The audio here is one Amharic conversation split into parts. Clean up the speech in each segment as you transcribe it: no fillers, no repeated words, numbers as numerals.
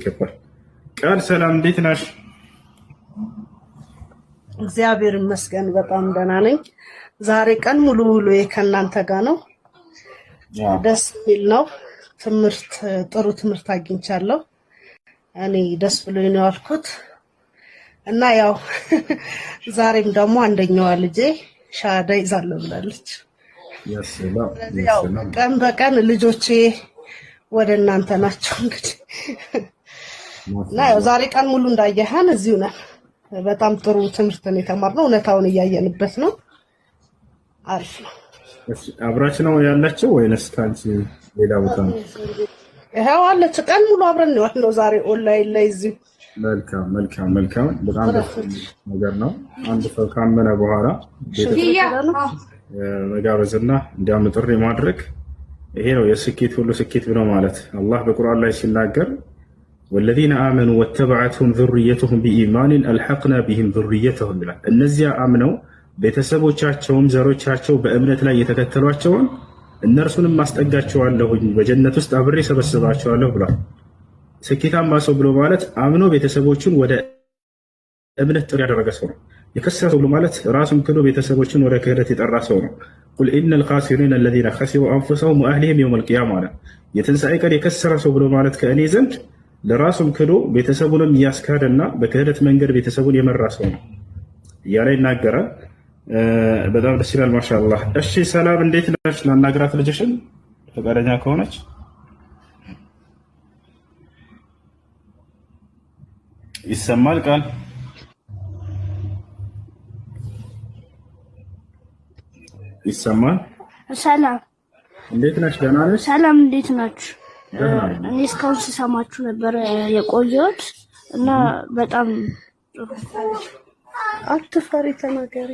ይገባል። ቃል ሰላም፣ እንዴት ነሽ? እግዚአብሔር ይመስገን በጣም ደህና ነኝ። ዛሬ ቀን ሙሉ ውሎዬ ከእናንተ ጋር ነው። ደስ የሚል ነው። ጥሩ ትምህርት አግኝቻለሁ። እኔ ደስ ብሎኝ ነው ያልኩት እና ያው ዛሬም ደግሞ አንደኛዋ ልጄ ሻሃዳ ይዛለሁ ብላለች። ያው ቀን በቀን ልጆቼ ወደ እናንተ ናቸው እንግዲህ እና ያው ዛሬ ቀን ሙሉ እንዳየሃን እዚሁ ነን። በጣም ጥሩ ትምህርት ነው የተማርነው። እውነታውን እያየንበት ነው። አሪፍ ነው። እሺ አብራች ነው ያላችሁ ወይስ ካንቺ ሌላ ቦታ ነው? ይሄው አለች። ቀን ሙሉ አብረን ነው ያለው ዛሬ ኦንላይን ላይ እዚሁ። መልካም በጣም ደስ ነገር ነው። አንድ ሰው ካመነ በኋላ መጋበዝና እንዲያም ጥሪ ማድረግ ይሄ ነው የስኬት ሁሉ ስኬት ብሎ ማለት። አላህ በቁርአን ላይ ሲናገር والذين آمنوا واتبعتهم ذريتهم بإيمان ألحقنا بهم ذريتهم ይላል። እነዚያ አምነው ቤተሰቦቻቸውም ዘሮቻቸው በእምነት ላይ የተከተሏቸውን እነርሱንም ማስጠጋቸዋለሁኝ በጀነት ውስጥ አብሬ ሰበስባቸዋለሁ ብሏል። ስኬታማ ሰው ብሎ ማለት አምኖ ቤተሰቦቹን ወደ እምነት ጥሪ ያደረገ ሰው ነው። የከሰረ ሰው ብሎ ማለት ራሱን ክዶ ቤተሰቦችን ወደ ክህደት የጠራ ሰው ነው። ቁል ኢነል ኻሲሪነ الذين خسروا أنفسهم وأهلهم يوم القيامة ማለት የትንሣኤ ቀን የከሰረ ሰው ብሎ ማለት ከእኔ ዘንድ ለራሱም ክዶ ቤተሰቡንም ያስካደና በክህደት መንገድ ቤተሰቡን የመራ ሰው ነው እያለ ይናገራል። በጣም ደስ ይላል። ማሻአላህ። እሺ ሰላም፣ እንዴት ነሽ? ላናግራት ልጅሽን ፈቃደኛ ከሆነች። ይሰማል ቃል? ይሰማል? ሰላም፣ እንዴት ነሽ? ደህና ነሽ? ሰላም፣ እንዴት ናችሁ? እኔ እስካሁን ስሰማችሁ ነበር የቆየሁት እና በጣም አትፈሪ፣ ተናገሪ።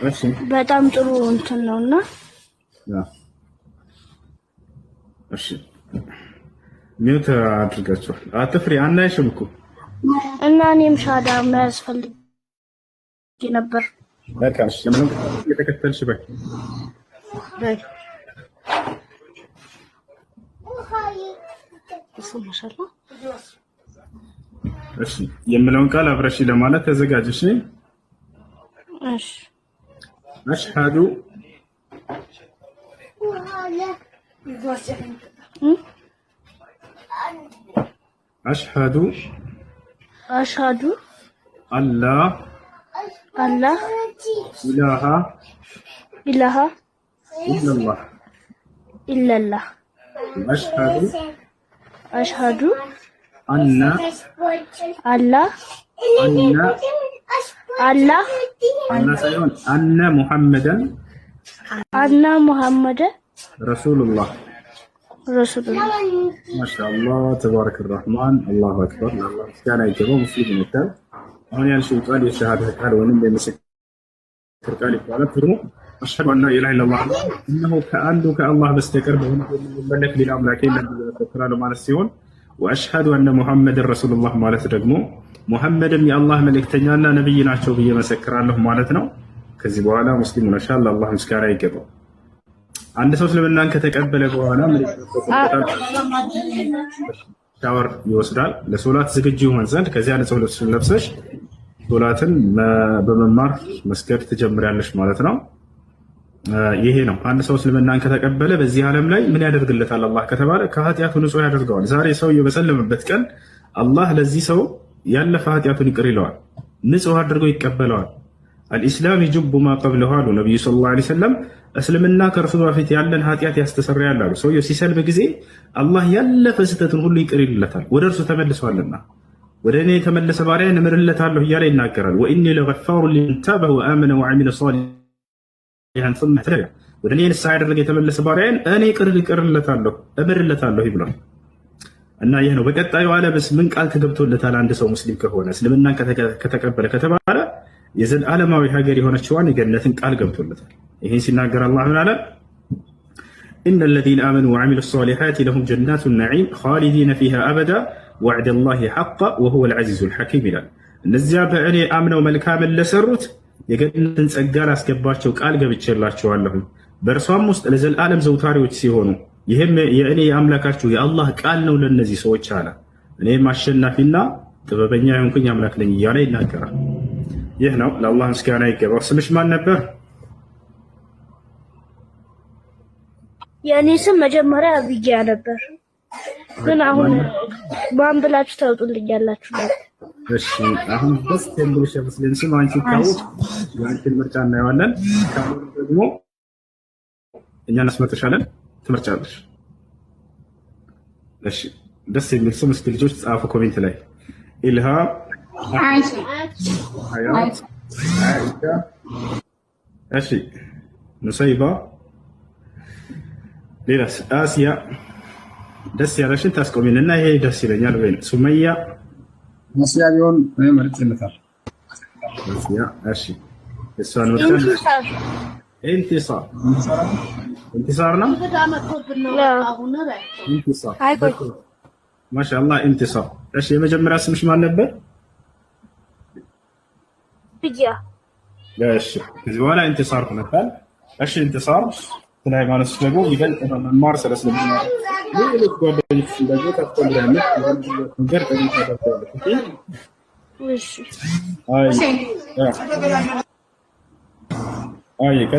እሺ በጣም ጥሩ እንትን ነውና እሺ ሚውት አድርጋችኋል። አትፍሪ፣ አናይሽም እኮ እና እኔም ሻሃዳ መያዝ ፈልጌ ነበር። በቃ እሺ፣ ምንም የተከተልሽ በይ እሺ የምለውን ቃል አብረሽ ለማለት ተዘጋጅሽ። እሺ አሽሃዱ አላ ኢላሃ ኢላላህ أشهد أن محمدا رسول الله ما شاء الله تبارك الرحمن الله أكبر. الله كان يجيبه مسلم مثال هون يعني شو قال الشهادة قال ونم بمسكر قال ترمو أشهد أن لا إله إلا الله إنه كالله بستكر بهنا ملك للأملاكين الذي له مال السيون وأشهد أن محمد رسول الله مالت رقمه محمد يا الله ملك تنيانا نبينا شو بيه مسكر له مالتنا كذبوا على مسلمون إن شاء الله الله مسكر يجيبه عند سوس لمن أنك تقبل بوانا شاور يوسدال لسولات زكجيو منزل كزيادة سولات لبسش ሶላትን በመማር መስገድ ትጀምሪያለሽ ማለት ነው። ይሄ ነው አንድ ሰው እስልምናን ከተቀበለ በዚህ ዓለም ላይ ምን ያደርግለታል አላህ ከተባለ ከኃጢአቱ ንጹህ ያደርገዋል። ዛሬ ሰውየው በሰለመበት ቀን አላህ ለዚህ ሰው ያለፈ ኃጢአቱን ይቅር ይለዋል፣ ንጹህ አድርጎ ይቀበለዋል። አልኢስላም ይጅቡ ማ ቀብለሁ አሉ ነብዩ ሰለላሁ ዐለይሂ ወሰለም። እስልምና ከእርሱ በፊት ያለን ኃጢአት ያስተሰርያል አሉ። ሰውየው ሲሰልም ጊዜ አላህ ያለፈ ስህተቱን ሁሉ ይቅር ይልለታል፣ ወደ እርሱ ተመልሷልና። ወደ እኔ የተመለሰ ባሪያን እምርለታለሁ እያለ ይናገራል። ወኢኒ ለገፋሩ ሊመን ታበ ወአመነ ወዐሚለ ሷሊሐን ثم اهتدى ወደ እኔ ንስሐ ያደረገ የተመለሰ ባሪያን እኔ እምርለታለሁ ይብላል። እና ይህ ነው በቀጣዩ ዓለምስ ምን ቃል ተገብቶለታል? አንድ ሰው ሙስሊም ከሆነ እስልምናን ከተቀበለ ከተባለ የዘላለማዊ ሀገር የሆነችዋን የገነትን ቃል ገብቶለታል። ይህን ሲናገር አላህ ምን አለ? ኢነ الذين آمنوا وعملوا الصالحات لهم جنات النعيم خالدين فيها أبدا وعد الله حقا وهو العزيز الحكيم ይላል። እነዚያ በእኔ አምነው መልካምን ለሰሩት የገነትን ጸጋ ላስገባቸው ቃል ገብቼላቸዋለሁ በእርሷም ውስጥ ለዘላለም ዘውታሪዎች ሲሆኑ ይህም የእኔ የአምላካችሁ የአላህ ቃል ነው ለነዚህ ሰዎች አለ። እኔም አሸናፊና ጥበበኛ የሆንኩኝ አምላክ ነኝ እያለ ይናገራል። ይህ ነው። ለአላህ ምስጋና ይገባው። ስምሽ ማን ነበር? የእኔ ስም መጀመሪያ አብያ ነበር፣ ግን አሁን ማን ብላችሁ ታውጡልኛላችሁ? እሺ አሁን ደስ የሚልሽ ሙስሊም ስም አንቺ ታውቁ፣ የአንቺን ምርጫ እናየዋለን። ካሁን ደግሞ እኛ እናስመጥሻለን፣ ትመርጫለሽ። እሺ ደስ የሚል ስም እስኪ ልጆች ጻፉ ኮሜንት ላይ። ኢልሃም፣ አይሻ፣ እሺ ኑሰይባ፣ ሌላስ? አሲያ። ደስ ያለሽን ታስቆሚንና ይሄ ደስ ይለኛል ወይ? ሱመያ፣ አሲያ ቢሆን መርጬለታል። አሲያ። እሺ እሷን ምርጫ ኢንቲሳር ነው። ኢንቲሳር ማሻአላህ ኢንቲሳር። እሺ የመጀመሪያ ስምሽ ማን ነበር? ብያ። እሺ ከዚህ በኋላ ኢንቲሳር ሆነታል። እሺ ኢንቲሳር ስለ ሃይማኖት ደግሞ ይበልጥ መማር ስለስለምና ሌሎች ጓደኞች እንደዚህ ታስተምራለች ነገር ታደርጋለች። እሺ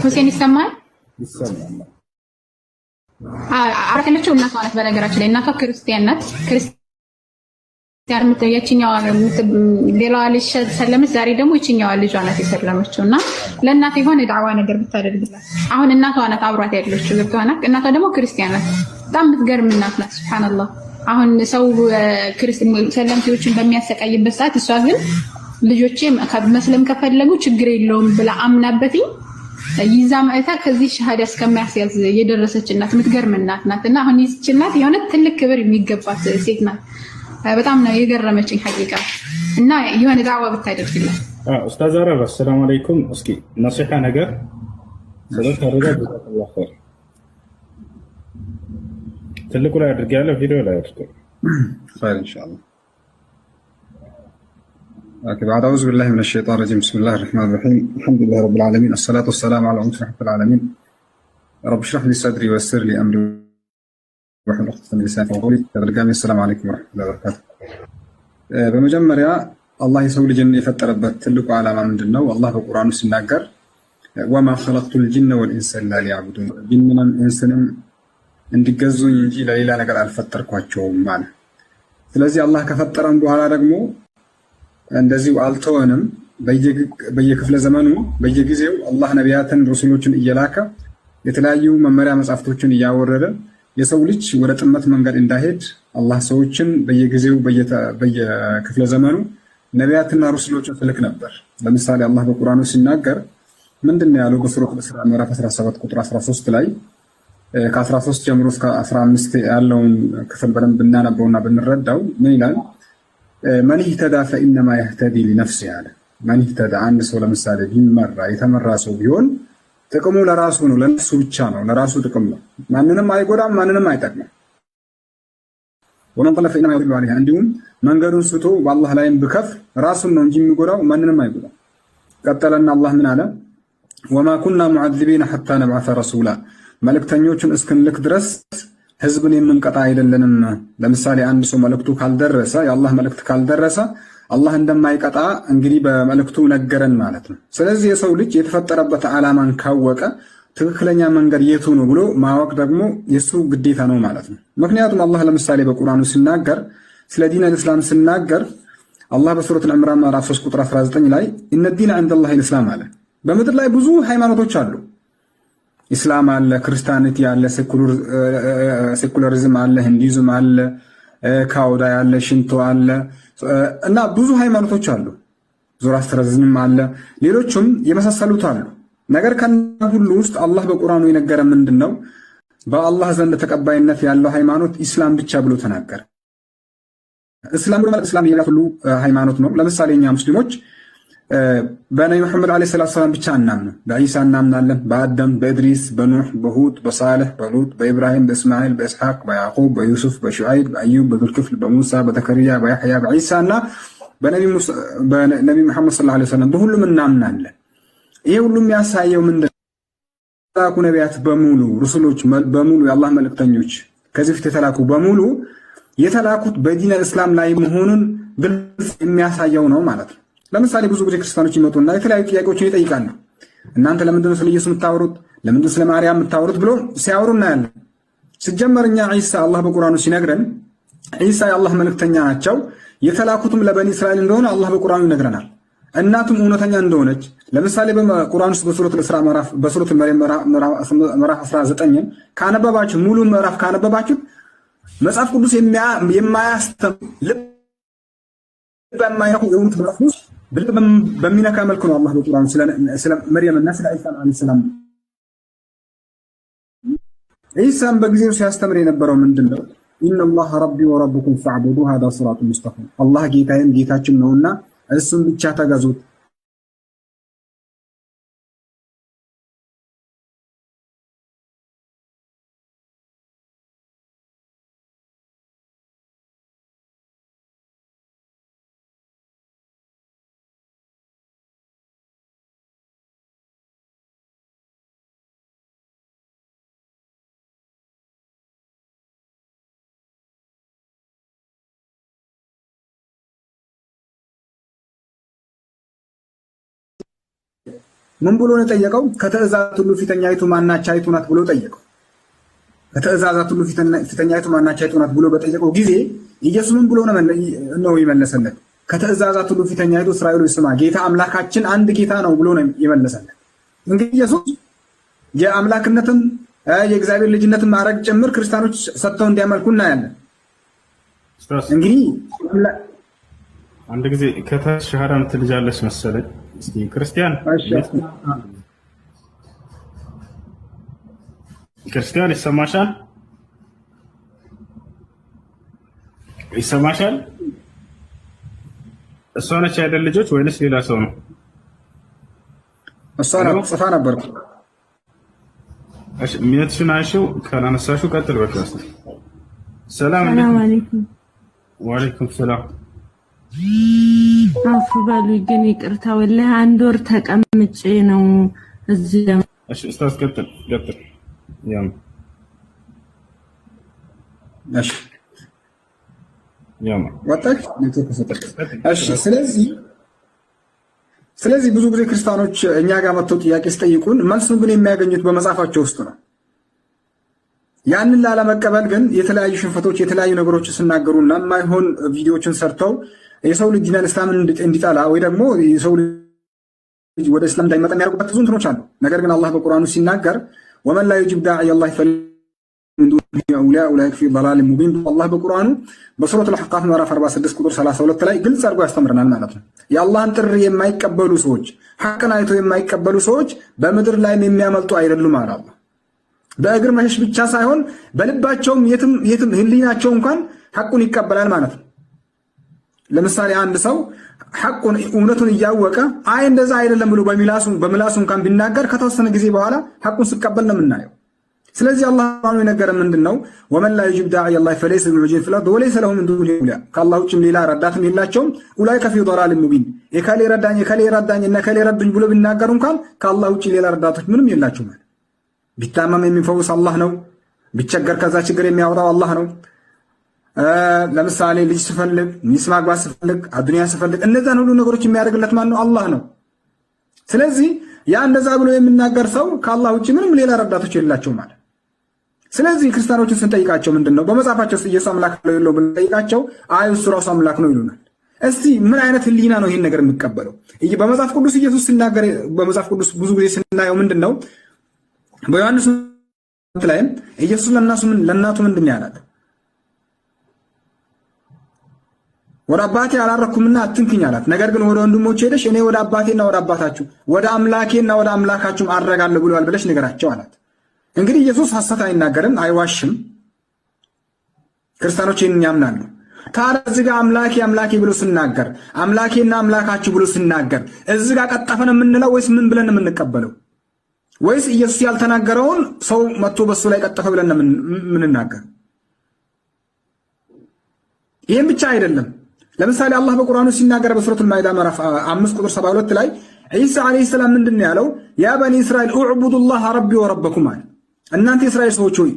ሁሴን ይሰማል? ይሰማል። አረከለችው እናቷ ናት። በነገራችን ላይ እናቷ ክርስቲያን ናት። ክርስቲያን የትኛዋ ሌላዋ ልጅ ሰለመች። ዛሬ ደግሞ ይችኛዋ ልጇ ናት የሰለመችው እና ለእናት የሆነ ዳዕዋ ነገር ብታደርግላት። አሁን እናቷ ናት አብሯት ያለችው ገብቶሃል? እናቷ ደግሞ ክርስቲያን ናት። በጣም የምትገርም እናት ናት። ሱብሃንአላህ። አሁን ሰው ሰለምቴዎችን በሚያሰቃይበት ሰዓት እሷ ግን ልጆቼ መስለም ከፈለጉ ችግር የለውም ብላ አምናበትኝ ይዛ መእታ ከዚህ ሸሃዳ እስከሚያስያዝ የደረሰች እናት የምትገርም እናት ናት። እና አሁን ይህች እናት የሆነ ትልቅ ክብር የሚገባት ሴት ናት። በጣም ነው የገረመችኝ ሐቂቃ። እና የሆነ ዳዕዋ ብታደርግላት። ኡስታዝ አረብ አሰላሙ አለይኩም። እስኪ ነሲሃ ነገር ስለተረጋ ጀዛከላሁ ኸይር። ትልቁ ላይ አድርጌያለሁ፣ ቪዲዮ ላይ አድርጌያለሁ። ኸይር ኢንሻአላህ። بعد أعوذ بالله من الشيطان الرجيم بسم الله الرحمن الرحيم الحمد لله رب العالمين الصلاة والسلام على رحمة العالمين رب اشرح لي صدري ويسر لي أمري واحلل عقدة من لساني يفقهوا قولي. السلام عليكم ورحمة الله وبركاته. በመጀመሪያ አላህ የሰው ልጅን የፈጠረበት ትልቁ ዓላማ ምንድነው? አላህ በቁርአኑ ሲናገር ወማ ኸለቅቱል ጂነ ወልኢንሰ ኢላ ሊያዕቡዱን ጂንንም ኢንስንም እንዲገዙኝ እንጂ ለሌላ ነገር አልፈጠርኳቸውም ማለት። ስለዚህ አላህ ከፈጠረን በኋላ ደግሞ እንደዚሁ አልተወንም። በየክፍለ ዘመኑ በየጊዜው አላህ ነቢያትን ረሱሎችን እየላከ የተለያዩ መመሪያ መጻሕፍቶችን እያወረደ የሰው ልጅ ወደ ጥመት መንገድ እንዳይሄድ አላህ ሰዎችን በየጊዜው በየክፍለ ዘመኑ ነቢያትና ረሱሎችን ትልክ ነበር። ለምሳሌ አላህ በቁርአኑ ሲናገር ምንድነው ያለው? በሱረቱ ኢስራ ምዕራፍ 17 ቁጥር 13 ላይ ከ13 ጀምሮ እስከ 15 ያለውን ክፍል በደንብ ብናነበውና ብንረዳው ምን ይላል? መን ኢህተዳ ፈኢነማ የህተዲ ሊነፍሲሂ አለ። መን ኢህተዳ አንድ ሰው ለምሳሌ ቢመራ የተመራ ሰው ቢሆን ጥቅሙ ለራሱ ነው፣ ለነሱ ብቻ ነው፣ ለራሱ ጥቅም ነው። ማንንም አይጎዳም፣ ማንንም አይጠቅምም። ወመን ضل فإنما يضل عليها እንዲሁም መንገዱን ስቶ በአላህ ላይም ብከፍ ራሱን ነው እንጂ የሚጎዳው ማንንም አይጎዳም። ቀጠለና አላህ ምን አለ? ወማ ኩና ሙዐዚቢነ ሐታ ነብዐሰ ረሱላ መልእክተኞችን እስክንልክ ድረስ ህዝብን የምንቀጣ አይደለንም። ለምሳሌ አንድ ሰው መልእክቱ ካልደረሰ የአላህ መልእክት ካልደረሰ አላህ እንደማይቀጣ እንግዲህ በመልእክቱ ነገረን ማለት ነው። ስለዚህ የሰው ልጅ የተፈጠረበት ዓላማን ካወቀ ትክክለኛ መንገድ የቱ ነው ብሎ ማወቅ ደግሞ የሱ ግዴታ ነው ማለት ነው። ምክንያቱም አላህ ለምሳሌ በቁርአኑ ሲናገር ስለ ዲን አልእስላም ሲናገር አላህ በሱረት አልዕምራን ምዕራፍ 3 ቁጥር 19 ላይ ኢነ ዲነ ዐንደላሂ አልእስላም አለ። በምድር ላይ ብዙ ሃይማኖቶች አሉ። ኢስላም አለ፣ ክርስቲያኒቲ አለ፣ ሴኩላሪዝም አለ፣ ሂንዱይዝም አለ፣ ካውዳ አለ፣ ሽንቶ አለ እና ብዙ ሃይማኖቶች አሉ። ዞራስትሪዝም አለ፣ ሌሎችም የመሳሰሉት አሉ። ነገር ከሁሉ ውስጥ አላህ በቁርአኑ የነገረ ምንድነው? በአላህ ዘንድ ተቀባይነት ያለው ሃይማኖት ኢስላም ብቻ ብሎ ተናገረ። እስላም የሁሉ ሃይማኖት ነው። ለምሳሌ እኛ ሙስሊሞች በነብዩ መሐመድ አለይሂ ሰላቱ ሰላም ብቻ እናምናለን። በኢሳ እናምናለን፣ በአደም፣ በእድሪስ፣ በኑህ፣ በሁድ፣ በሳልህ፣ በሉጥ፣ በኢብራሂም፣ በእስማኤል፣ በኢስሐቅ፣ በያዕቁብ፣ በዩሱፍ፣ በሹዓይብ፣ በአዩብ፣ በዙልክፍል፣ በሙሳ፣ በዘከሪያ፣ በያሕያ፣ በዒሳ እና በነብዩ መሐመድ ሰለላሁ ዐለይሂ ወሰለም በሁሉም እናምናለን። ይሄ ሁሉም ያሳየው ምንድነው? የተላኩ ነቢያት በሙሉ ሩሱሎች በሙሉ የአላህ መልእክተኞች ከዚህ ፊት የተላኩ በሙሉ የተላኩት በዲን እስላም ላይ መሆኑን ግልጽ የሚያሳየው ነው ማለት ነው። ለምሳሌ ብዙ ጊዜ ክርስቲያኖች ይመጡና የተለያዩ ጥያቄዎችን ይጠይቃሉ። እናንተ ለምንድነው ስለ ኢየሱስ የምታወሩት? ለምንድነው ስለ ማርያም የምታወሩት ብሎ ሲያወሩ እናያለን። ሲጀመር እኛ ዒሳ አላህ በቁርአኑ ሲነግረን ዒሳ የአላህ መልእክተኛ ናቸው፣ የተላኩትም ለበኒ እስራኤል እንደሆነ አላህ በቁርአኑ ይነግረናል። እናቱም እውነተኛ እንደሆነች ለምሳሌ በቁርአን ውስጥ በሱረቱል ኢስራ በሱረቱል መርየም ምዕራፍ 19 ካነበባችሁ ሙሉ ምዕራፍ ካነበባችሁ መጽሐፍ ቅዱስ የማያስተምር ልብ በማይነኩ የሆኑት ምዕራፎች ልብ በሚነካ መልኩ ነው አላህ በቁርአኑ ስለ መርየምና ስለ ዒሳ አለይሂ ሰላም ዒሳም በጊዜው ሲያስተምር የነበረው ምንድነው? ኢነላህ ረቢ ወረብኩም ፈዕቡዱ ሃዛ ሲራጡን ሙስተቂም አላህ ጌታዬም ጌታችን ነውና እሱን ብቻ ተገዙት። ምን ብሎ ነው ጠየቀው? ከተእዛዛት ሁሉ ፊተኛይቱ ማናቻይቱ ናት ብሎ ጠየቀው። ከተእዛዛት ሁሉ ፊተኛይቱ ማናቻይቱ ናት ብሎ በጠየቀው ጊዜ ኢየሱስ ምን ብሎ ነው የመለሰለት? ከተእዛዛት ሁሉ ፊተኛይቱ እስራኤል ስማ ጌታ አምላካችን አንድ ጌታ ነው ብሎ ነው የመለሰለት። እንግዲህ ኢየሱስ የአምላክነትን የእግዚአብሔር ልጅነትን ማዕረግ ጭምር ክርስቲያኖች ሰጥተው እንዲያመልኩ እናያለን። እንግዲህ አንድ ጊዜ ከታች ሸሃዳ ምትልጃለች መሰለኝ። እስቲ ክርስቲያን ይሰማሻል? ይሰማሻል? እሷ ነች አይደል ልጆች ወይንስ ሌላ ሰው ነው? እሷ ነው ጽፋ ነበር። እሺ ሚያትሽን አይሽው ካላነሳሽው ቀጥል በቃ። ሰላም አለይኩም። ወአለይኩም ሰላም። አፉ በሉኝ ግን ይቅርታ ወላሂ አንድ ወር ተቀምጬ ነው እዚህ። እሺ ኡስታዝ ቀጥል። ያም እሺ ያም ወጣች ኔትወርክ ሰጠች። እሺ ስለዚህ ብዙ ጊዜ ክርስቲያኖች እኛ ጋር መጥተው ጥያቄ ሲጠይቁን መልሱን ግን የሚያገኙት በመጽሐፋቸው ውስጥ ነው። ያንን ላለመቀበል ግን የተለያዩ ሽንፈቶች የተለያዩ ነገሮችን ሲናገሩና የማይሆን ቪዲዮዎችን ሰርተው የሰው ልጅ ዲን እስላምን እንዲጠላ ወይ ደግሞ የሰው ልጅ ወደ እስላም እንዳይመጣ የሚያደርጉበት ብዙ እንትኖች አሉ። ነገር ግን አላህ በቁርአኑ ሲናገር ወመን ላ ዩጂብ ዳዒ አላህ ኡላኢከ ፊ ضላል ሙቢን አላህ በቁርአኑ በሱረቱል አሕቃፍ ምዕራፍ 46 ቁጥር 32 ላይ ግልጽ አድርጎ ያስተምረናል ማለት ነው። የአላህን ጥሪ የማይቀበሉ ሰዎች ሐቅን አይተው የማይቀበሉ ሰዎች በምድር ላይም የሚያመልጡ አይደሉም አለ አላህ። በእግር መሸሽ ብቻ ሳይሆን በልባቸውም የትም ህሊናቸው እንኳን ሐቁን ይቀበላል ማለት ነው። ለምሳሌ አንድ ሰው ሐቁን እውነቱን እያወቀ አይ እንደዛ አይደለም ብሎ በምላሱ እንኳን ቢናገር ከተወሰነ ጊዜ በኋላ ሐቁን ሲቀበል ነው የምናየው። ስለዚህ አላህ ሱብሓነሁ የነገረን ምንድነው? ወመን ላ ዩጂብ ዳዒ አላህ ፈለይሰ ቢሙዕጂዝ ፊል አርድ ወለይሰ ለሁ ሚን ዱኒሂ አውሊያ ከአላህ ውጭም ሌላ ረዳትም የላቸውም። ኡላኢከ ፊ ضላል ሙቢን የከሌ ረዳኝ እና ከሌ ረዱኝ ብሎ ቢናገሩ እንኳን ከአላህ ውጭ ሌላ ረዳቶች ምንም የላቸውም ማለት። ቢታመም የሚፈውስ አላህ ነው። ቢቸገር ከዛ ችግር የሚያወጣው አላህ ነው። ለምሳሌ ልጅ ስፈልግ ሚስት ማግባት ስፈልግ አዱንያ ስፈልግ እነዛን ሁሉ ነገሮች የሚያደርግለት ማን ነው? አላህ ነው። ስለዚህ ያ እንደዛ ብሎ የሚናገር ሰው ከአላህ ውጭ ምንም ሌላ ረዳቶች የላቸው ማለት። ስለዚህ ክርስቲያኖችን ስንጠይቃቸው ምንድነው በመጽሐፋቸው ውስጥ ኢየሱስ አምላክ ነው የለው ብንጠይቃቸው አይ እሱ ራሱ አምላክ ነው ይሉናል። እስቲ ምን አይነት ህሊና ነው ይሄን ነገር የሚቀበለው? በመጽሐፍ ቅዱስ ኢየሱስ ሲናገር በመጽሐፍ ቅዱስ ብዙ ጊዜ ስናየው ምንድነው በዮሐንስ ላይም ኢየሱስ ለእናቱ ምንድን ነው ያላት? ወደ አባቴ አላረኩምና አትንክኝ አላት። ነገር ግን ወደ ወንድሞቼ ሄደሽ እኔ ወደ አባቴና ወደ አባታችሁ ወደ አምላኬና ወደ አምላካችሁም አረጋለሁ ብለዋል ብለሽ ንገራቸው አላት። እንግዲህ ኢየሱስ ሐሰት አይናገርም፣ አይዋሽም። ክርስቲያኖች ይህንን ያምናሉ። ታዲያ እዚህ ጋር አምላኬ ብሎ ሲናገር አምላኬና አምላካችሁ ብሎ ሲናገር እዚህ ጋር ቀጠፈን የምንለው ወይስ ምን ብለን የምንቀበለው? ወይስ ኢየሱስ ያልተናገረውን ሰው መጥቶ በሱ ላይ ቀጠፈ ብለን የምንናገር? ይህም ብቻ አይደለም። ለምሳሌ አላህ በቁርአኑ ሲናገር በሱረቱል ማኢዳ ምዕራፍ 5 ቁጥር 72 ላይ ዒሳ አለይሂ ሰላም ምንድነው ያለው? ያ በኒ እስራኤል እዕቡዱላህ ረቢ ወረበኩም አለ። እናንተ የእስራኤል ሰዎች ሆይ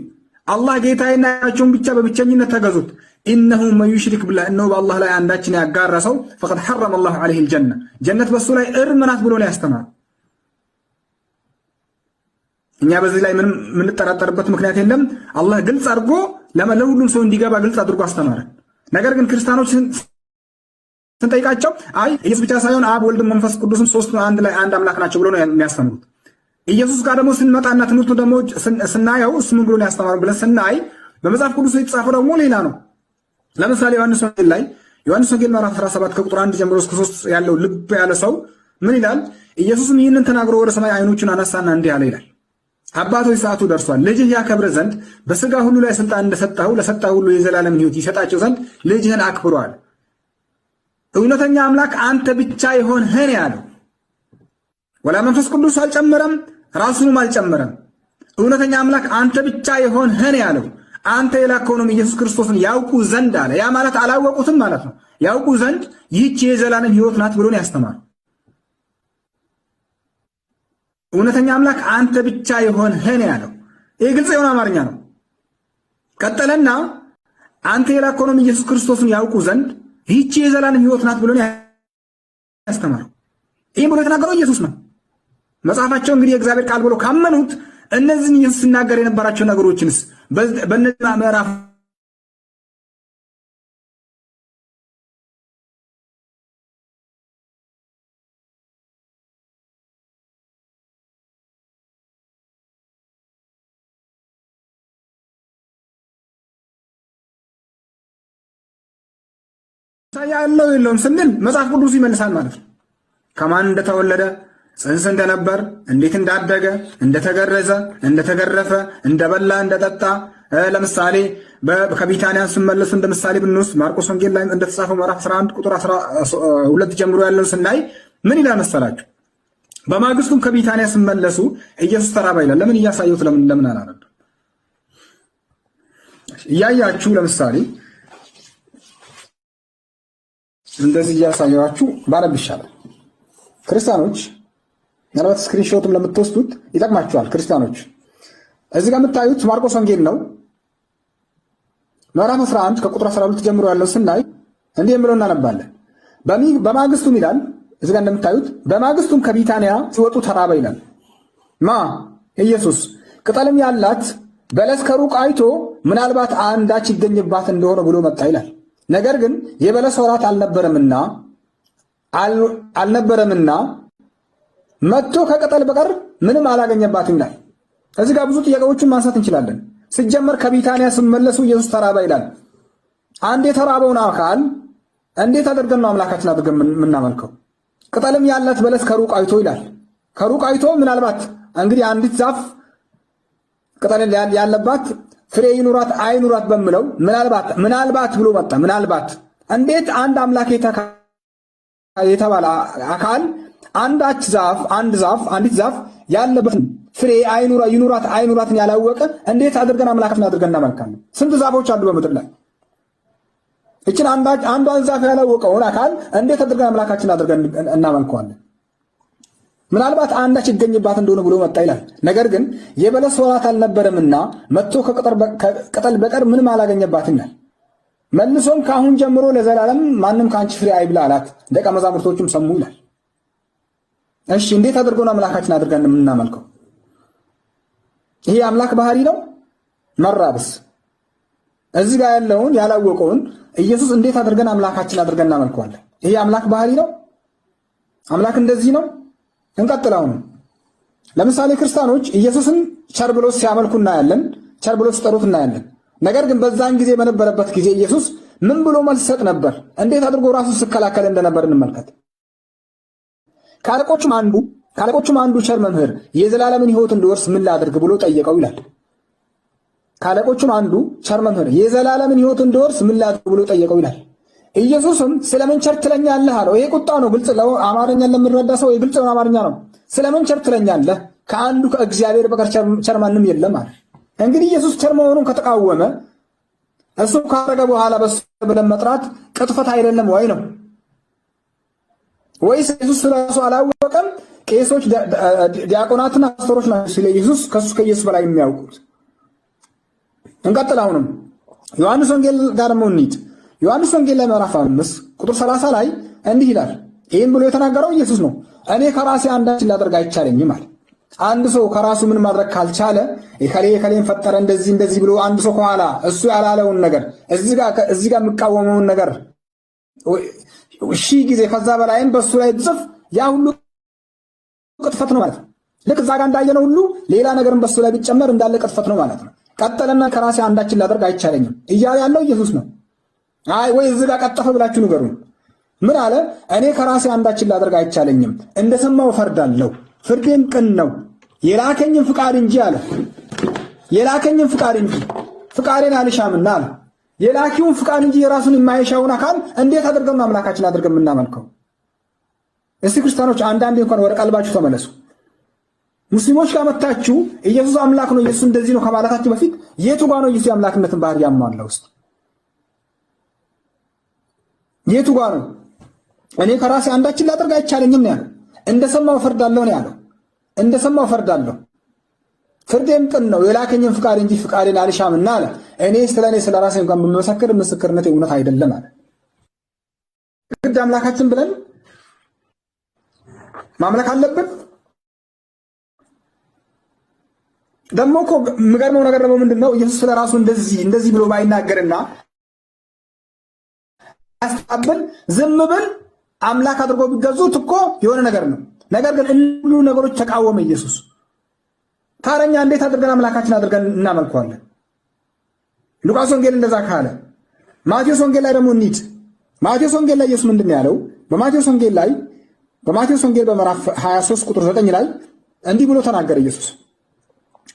አላህ ጌታዬና ጌታችሁን ብቻ በብቸኝነት ተገዙት፣ ኢነሁ መን ዩሽሪክ ቢላህ እነሆ በአላህ ላይ አንዳችን ያጋራ ሰው ፈቀድ ሐረመ አላሁ ዐለይሂ አልጀነ ጀነት በሱ ላይ እርም ናት ብሎ ነው ያስተማረው። እኛ በዚህ ላይ ምንም የምንጠራጠርበት ምክንያት የለም። አላህ ግልጽ አድርጎ ለሁሉም ሰው እንዲገባ ግልጽ አድርጎ አስተማረ። ነገር ግን ክርስቲያኖች ስንጠይቃቸው አይ ኢየሱስ ብቻ ሳይሆን አብ ወልድ መንፈስ ቅዱስም ሶስቱ አንድ ላይ አንድ አምላክ ናቸው ብሎ ነው የሚያስተምሩት። ኢየሱስ ጋር ደግሞ ስንመጣና ትምህርቱ ደግሞ ስናየው እሱ ምን ብሎ ነው ያስተማረው ብለን ስናይ በመጽሐፍ ቅዱስ የተጻፈው ደግሞ ሌላ ነው። ለምሳሌ ዮሐንስ ወንጌል ምዕራፍ 17 ከቁጥር 1 ጀምሮ እስከ 3 ያለው ልብ ያለ ሰው ምን ይላል? ኢየሱስም ይህንን ተናግሮ ወደ ሰማይ አይኖቹን አነሳና እንዲህ አለ ይላል፣ አባቶች ሰዓቱ ደርሷል። ልጅህ ያከብረ ዘንድ በስጋ ሁሉ ላይ ስልጣን እንደሰጠው ለሰጠው ሁሉ የዘላለም ሕይወት ይሰጣቸው ዘንድ ልጅህን አክብሯል። እውነተኛ አምላክ አንተ ብቻ የሆንህን ያለው ወላ መንፈስ ቅዱስ አልጨመረም፣ ራሱንም አልጨመረም። እውነተኛ አምላክ አንተ ብቻ የሆንህን ያለው አንተ የላከውንም ኢየሱስ ክርስቶስን ያውቁ ዘንድ አለ። ያ ማለት አላወቁትም ማለት ነው። ያውቁ ዘንድ ይህች የዘላለም ሕይወት ናት ብሎ ነው ያስተማረው። እውነተኛ አምላክ አንተ ብቻ የሆንህን ያለው ይህ ግልጽ የሆነ አማርኛ ነው። ቀጠለና አንተ የላከውንም ኢየሱስ ክርስቶስን ያውቁ ዘንድ ይህች የዘላለም ሕይወት ናት ብሎ ነው ያስተማረው። ይህም ብሎ የተናገረው ኢየሱስ ነው። መጽሐፋቸው እንግዲህ የእግዚአብሔር ቃል ብሎ ካመኑት እነዚህን ኢየሱስ ሲናገር የነበራቸው ነገሮችንስ በእነዚህ ምዕራፍ ያለው የለውም ስንል መጽሐፍ ቅዱስ ይመልሳል ማለት ነው። ከማን እንደተወለደ ጽንስ እንደነበር እንዴት እንዳደገ እንደተገረዘ እንደተገረፈ እንደበላ እንደጠጣ ለምሳሌ ከቢታንያ ሲመለሱ እንደ ምሳሌ ብንወስድ ማርቆስ ወንጌል ላይ እንደተጻፈው ምዕራፍ 11 ቁጥር 12 ጀምሮ ያለውን ስናይ ምን ይላል መሰላችሁ? በማግስቱም ከቢታንያ ሲመለሱ ኢየሱስ ተራበ ይላል። ለምን እያሳየሁት ለምን አላነብም? እያያችሁ ለምሳሌ እንደዚህ እያሳያችሁ ባነብ ይሻላል። ክርስቲያኖች ምናልባት ስክሪንሾትም ለምትወስዱት ይጠቅማችኋል። ክርስቲያኖች እዚህ ጋር የምታዩት ማርቆስ ወንጌል ነው። ምዕራፍ 11 ከቁጥር 12 ጀምሮ ያለው ስናይ እንዲህ የሚለው እናነባለን። በማግስቱም ይላል እዚህ ጋር እንደምታዩት በማግስቱም ከቢታንያ ሲወጡ ተራበ ይላል። ኢየሱስ ቅጠልም ያላት በለስ ከሩቅ አይቶ ምናልባት አንዳች ይገኝባት እንደሆነ ብሎ መጣ ይላል። ነገር ግን የበለስ ወራት አልነበረምና መጥቶ ከቅጠል በቀር ምንም አላገኘባትም ይላል። እዚህ ጋር ብዙ ጥያቄዎችን ማንሳት እንችላለን። ሲጀመር ከቢታንያ ሲመለሱ ኢየሱስ ተራበ ይላል። አንድ የተራበውን አካል እንዴት አድርገን ነው አምላካችን አድርገን የምናመልከው? ቅጠልም ያላት በለስ ከሩቅ አይቶ ይላል። ከሩቅ አይቶ ምናልባት እንግዲህ አንዲት ዛፍ ቅጠል ያለባት ፍሬ ይኑራት አይኑራት በሚለው ምናልባት ብሎ መጣ። ምናልባት እንዴት አንድ አምላክ የተባለ አካል አንዲት ዛፍ ያለበት ፍሬ ይኑራትን ያላወቀ እንዴት አድርገን አምላካችን አድርገን እናመልካለን? ስንት ዛፎች አሉ በምድር ላይ? እችን አንዷን ዛፍ ያላወቀውን አካል እንዴት አድርገን አምላካችን አድርገን እናመልከዋለን? ምናልባት አንዳች ይገኝባት እንደሆነ ብሎ መጣ ይላል። ነገር ግን የበለስ ወራት አልነበረምና መጥቶ ከቅጠል በቀር ምንም አላገኘባትም ይላል። መልሶም ከአሁን ጀምሮ ለዘላለም ማንም ከአንቺ ፍሬ አይብላ አላት። ደቀ መዛሙርቶቹም ሰሙ ይላል። እሺ እንዴት አድርገን አምላካችን አድርገን የምናመልከው? ይሄ አምላክ ባህሪ ነው? መራብስ እዚህ ጋር ያለውን ያላወቀውን ኢየሱስ እንዴት አድርገን አምላካችን አድርገን እናመልከዋለን? ይሄ አምላክ ባህሪ ነው? አምላክ እንደዚህ ነው? እንቀጥላው ነው። ለምሳሌ ክርስቲያኖች ኢየሱስን ቸር ብሎ ሲያመልኩ እናያለን፣ ቸር ብሎ ሲጠሩት እናያለን። ነገር ግን በዛን ጊዜ በነበረበት ጊዜ ኢየሱስ ምን ብሎ መልስ ሰጥ ነበር? እንዴት አድርጎ ራሱን ሲከላከል እንደነበር እንመልከት። ከአለቆቹም አንዱ ቸር መምህር የዘላለምን ሕይወት እንዲወርስ ምን ላድርግ ብሎ ጠየቀው ይላል። ከአለቆቹም አንዱ ቸር መምህር የዘላለምን ሕይወት እንዲወርስ ምን ላድርግ ብሎ ጠየቀው ይላል። ኢየሱስም ስለምን ቸር ትለኛለህ አለው። ይሄ ቁጣ ነው። ግልጽ አማርኛ ለምንረዳ ሰው የግልጽ አማርኛ ነው። ስለምን ቸር ትለኛለህ? ከአንዱ ከእግዚአብሔር በቀር ቸር ማንም የለም አለ። እንግዲህ ኢየሱስ ቸር መሆኑን ከተቃወመ እሱ ካረገ በኋላ በሱ ብለን መጥራት ቅጥፈት አይደለም ወይ ነው? ወይስ ኢየሱስ ራሱ አላወቀም? ቄሶች፣ ዲያቆናትና ፓስተሮች ናቸው ስለ ኢየሱስ ከኢየሱስ በላይ የሚያውቁት። እንቀጥል። አሁንም ዮሐንስ ወንጌል ጋር ደግሞ እንሂድ። ዮሐንስ ወንጌል ላይ ምዕራፍ 5 ቁጥር 30 ላይ እንዲህ ይላል። ይህን ብሎ የተናገረው ኢየሱስ ነው። እኔ ከራሴ አንዳች ላደርግ አይቻለኝም አለ። አንድ ሰው ከራሱ ምን ማድረግ ካልቻለ የከሌን ፈጠረ እንደዚህ ብሎ አንድ ሰው ከኋላ እሱ ያላለውን ነገር እዚህ ጋር የሚቃወመውን ነገር ሺህ ጊዜ ከዛ በላይም በሱ ላይ ጽፍ ያ ሁሉ ቅጥፈት ነው ማለት ነው። ልክ እዛ ጋር እንዳየነው ሁሉ ሌላ ነገርን በሱ ላይ ቢጨመር እንዳለ ቅጥፈት ነው ማለት ነው። ቀጠለና ከራሴ አንዳችን ላደርግ አይቻለኝም እያለ ያለው ኢየሱስ ነው። አይ ወይ እዚህ ጋር ቀጠፈ ብላችሁ ንገሩን። ምን አለ? እኔ ከራሴ አንዳችን ላደርግ አይቻለኝም፣ እንደሰማው ፈርዳለሁ፣ ፍርዴም ቅን ነው፣ የላከኝን ፍቃድ እንጂ አለ። የላከኝን ፍቃድ እንጂ ፍቃዴን አልሻምና አለ። የላኪውን ፍቃድ እንጂ የራሱን የማይሻውን አካል እንዴት አድርገን አምላካችን አድርገን የምናመልከው? እስቲ ክርስቲያኖች አንዳንዴ እንኳን ወደ ቀልባችሁ ተመለሱ። ሙስሊሞች ጋር መታችሁ ኢየሱስ አምላክ ነው ኢየሱስ እንደዚህ ነው ከማለታችሁ በፊት የቱ ጋር ነው ኢየሱስ የአምላክነትን ባህሪ ያሟላው? ውስጥ የቱ ጋር ነው? እኔ ከራሴ አንዳችን ላደርግ አይቻለኝም ነው ያለው። እንደሰማው ፈርዳለሁ ነው ያለው። እንደሰማው ፈርዳለሁ፣ ፍርዴም ቅን ነው፣ የላከኝን ፍቃድ እንጂ ፍቃዴን አልሻምና አለ። እኔ ስለ ራሴ እንኳን በመሰክር ምስክርነቴ እውነት አይደለም አለ። ግድ አምላካችን ብለን ማምለክ አለብን። ደግሞ እኮ የምገርመው ነገር ደግሞ ምንድን ነው? ኢየሱስ ስለ ራሱ እንደዚህ ብሎ ባይናገርና አስጣብል ዝም ብል አምላክ አድርጎ ቢገዙት እኮ የሆነ ነገር ነው። ነገር ግን ሁሉ ነገሮች ተቃወመ ኢየሱስ። ታረኛ እንዴት አድርገን አምላካችን አድርገን እናመልከዋለን? ሉቃስ ወንጌል እንደዛ ካለ ማቴዎስ ወንጌል ላይ ደግሞ እንሂድ። ማቴዎስ ወንጌል ላይ ኢየሱስ ምንድን ነው ያለው? በማቴዎስ ወንጌል በምዕራፍ 23 ቁጥር 9 ላይ እንዲህ ብሎ ተናገረ ኢየሱስ።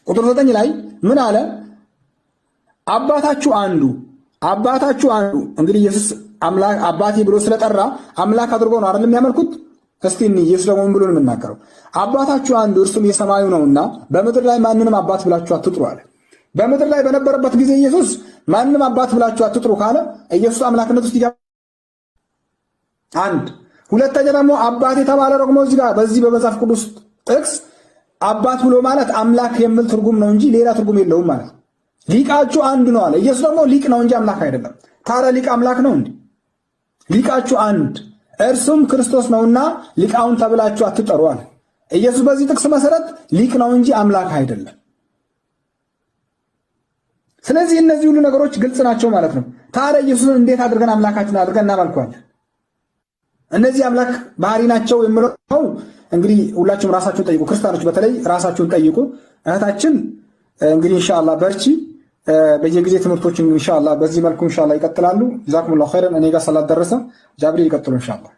ቁጥር 9 ላይ ምን አለ? አባታችሁ አንዱ እንግዲህ ኢየሱስ አምላክ አባቴ ብሎ ስለጠራ አምላክ አድርጎ ነው አይደል የሚያመልኩት? እስቲ ኢየሱስ ደግሞ ምን ብሎ ነው የምናገረው? አባታችሁ አንዱ እርሱም የሰማዩ ነውና በምድር ላይ ማንንም አባት ብላችሁ አትጥሩ አለ። በምድር ላይ በነበረበት ጊዜ ኢየሱስ ማንንም አባት ብላችሁ አትጥሩ ካለ ኢየሱስ አምላክነት ውስጥ ይገባ አንድ። ሁለተኛ ደግሞ አባት የተባለ ደግሞ እዚህ ጋር በዚህ በመጽሐፍ ቅዱስ ጥቅስ አባት ብሎ ማለት አምላክ የሚል ትርጉም ነው እንጂ ሌላ ትርጉም የለውም ማለት። ሊቃችሁ አንድ ነው አለ። ኢየሱስ ደግሞ ሊቅ ነው እንጂ አምላክ አይደለም። ታዲያ ሊቅ አምላክ ነው እንዴ? ሊቃችሁ አንድ እርሱም ክርስቶስ ነውና ሊቃውን ተብላችሁ አትጠሩ አለ። ኢየሱስ በዚህ ጥቅስ መሰረት ሊቅ ነው እንጂ አምላክ አይደለም። ስለዚህ እነዚህ ሁሉ ነገሮች ግልጽ ናቸው ማለት ነው። ታዲያ ኢየሱስን እንዴት አድርገን አምላካችን አድርገን እናመልከዋለን? እነዚህ አምላክ ባህሪ ናቸው የምለው እንግዲህ ሁላችሁም ራሳችሁን ጠይቁ። ክርስቲያኖች በተለይ ራሳችሁን ጠይቁ። እህታችን እንግዲህ ኢንሻአላህ በርቺ። በየጊዜ ትምህርቶችን ኢንሻአላህ በዚህ መልኩ ኢንሻአላህ ይቀጥላሉ። ጀዛኩሙላሁ ኸይረን። እኔ ጋር ስላልደረሰ ጃብሪ ይቀጥሉ ኢንሻአላህ።